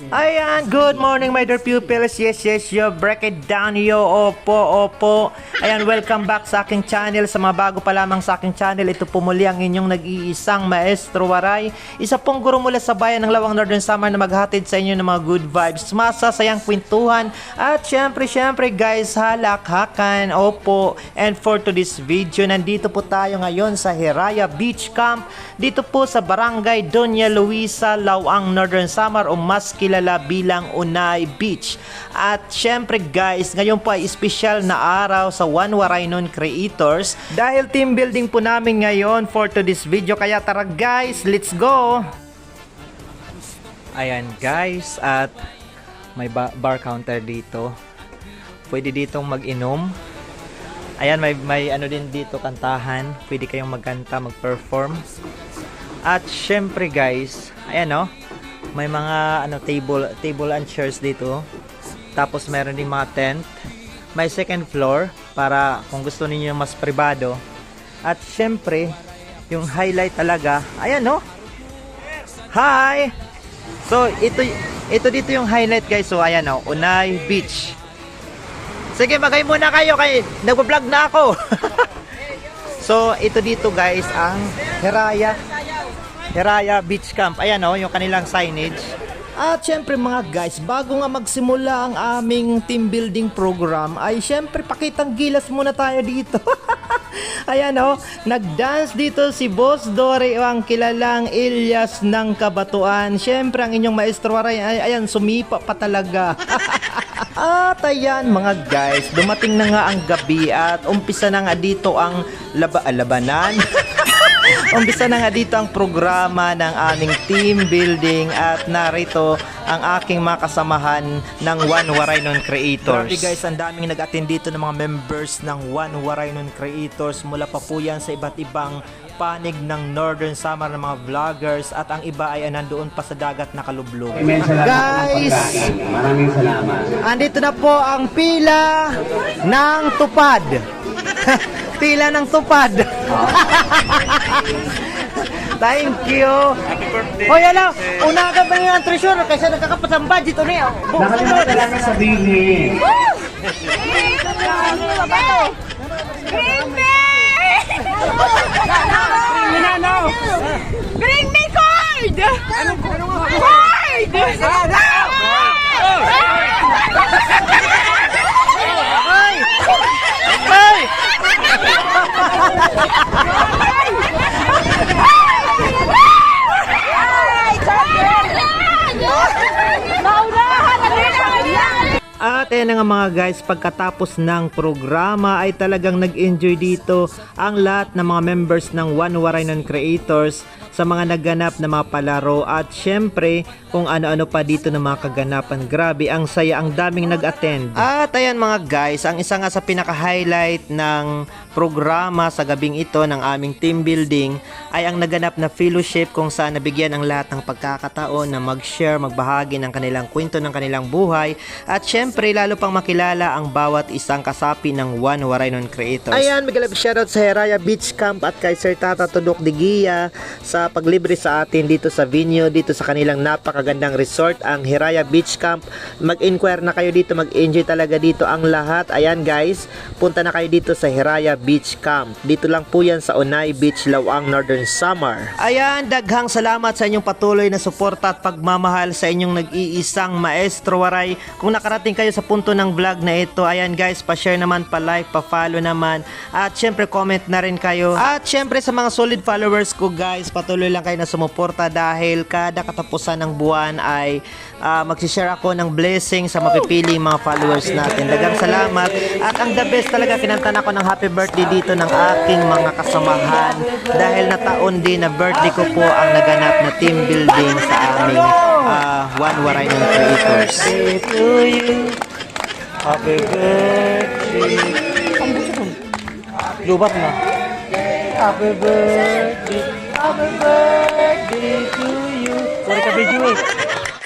Ayan, good morning my dear pupils. Yes, yo, break it down yo. Opo. Ayan, welcome back sa aking channel. Sa mga bago pa lamang sa aking channel, ito po muli ang inyong nag-iisang Maestro Waray. Isa pong guro mula sa bayan ng Lawang Northern Samar na maghatid sa inyo ng mga good vibes, masasayang kwentuhan, at syempre guys, halakhakan. Opo, and for today's video, nandito po tayo ngayon sa Hiraya Beach Camp. Dito po sa Barangay Doña Luisa, Lawang Northern Samar, o mas kilala bilang Unay Beach. At syempre guys, ngayon po ay special na araw sa One Waray Nun Creators dahil team building po namin ngayon for today's video. Kaya tara guys, let's go! Ayan guys, at may bar counter dito. Pwede ditong mag-inom. Ayan, may ano din dito, kantahan. Pwede kayong magkanta, mag-perform. At syempre guys, ayan o, may mga table and chairs dito. Tapos meron din mga tent. May second floor para kung gusto niyo mas pribado. At syempre, yung highlight talaga, ayan no. Hi. So ito dito yung highlight guys. So ayan no, Unay Beach. Sige, magay muna kayo kay nagvo-vlog na ako. So ito dito guys ang Hiraya Beach Camp. Ayan o, yung kanilang signage. At syempre mga guys, bago nga magsimula ang aming team building program, ay syempre pakitang gilas muna tayo dito. Ayan o, nag-dance dito si Boss Dory, ang kilalang Ilyas ng Kabatuan. Syempre ang inyong Maestro Waray, ayan, sumipa pa talaga. At ayan mga guys, dumating na nga ang gabi at umpisa na nga dito ang labanan. Umpisa na nga dito ang programa ng aming team building at narito ang aking mga kasamahan ng One Waray Nun Creators. Grabe guys, ang daming nag-attend dito ng mga members ng One Waray Nun Creators. Mula pa po yan sa iba't ibang panig ng Northern Samar ng mga vloggers at ang iba ay nandoon pa sa dagat nakalublog. Guys, maraming salamat. andito na po ang pila ng tupad. Pila ng tupad. Thank you. Happy birthday. Hoy, ala, unaga ba yung treasure kasi nagkakapat ang budget ulit. Nakalimutan namin sabihin. Bring me cord! Cord! Hey! At ayan nga mga guys, pagkatapos ng programa ay talagang nag-enjoy dito ang lahat ng mga members ng One Waray Nun Creators sa mga nagganap na mga palaro at syempre kung ano-ano pa dito na mga kaganapan. Grabe, ang saya, ang daming nag-attend. At ayan mga guys, ang isa nga sa pinaka-highlight ng programa sa gabing ito ng aming team building ay ang naganap na fellowship kung saan nabigyan ang lahat ng pagkakataon na mag-share, magbahagi ng kanilang kwento ng kanilang buhay at syempre lalo pang makilala ang bawat isang kasapi ng One Waray Nun Creators. Ayan, magalab shoutout sa Hiraya Beach Camp at kay Sir Tata Tudok de Gia sa paglibre sa atin dito sa venue, dito sa kanilang napakagandang resort, ang Hiraya Beach Camp. Mag-inquire na kayo dito, mag-enjoy talaga dito ang lahat. Ayan guys, punta na kayo dito sa Hiraya Beach Camp. Dito lang po yan sa Unay Beach, Lawang Northern Samar. Ayan, daghang salamat sa inyong patuloy na suporta at pagmamahal sa inyong nag-iisang Maestro Waray. Kung nakarating kayo sa punto ng vlog na ito, ayan guys, pa-share naman, pa-like, pa-follow naman, at syempre comment na rin kayo. At syempre sa mga solid followers ko guys, patuloy lang kayo na sumuporta dahil kada katapusan ng buwan ay magsishare ako ng blessing sa mapipiling mga followers natin. Daghang salamat at ang the best talaga, kinantan ako ng happy birthday dito ng aking mga kasamahan dahil na taon din na birthday ko po ang naganap na team building sa aming One Waray Nun Creators. Happy to you, happy birthday. Lubat na. Happy birthday to you. Sorry ka video eh.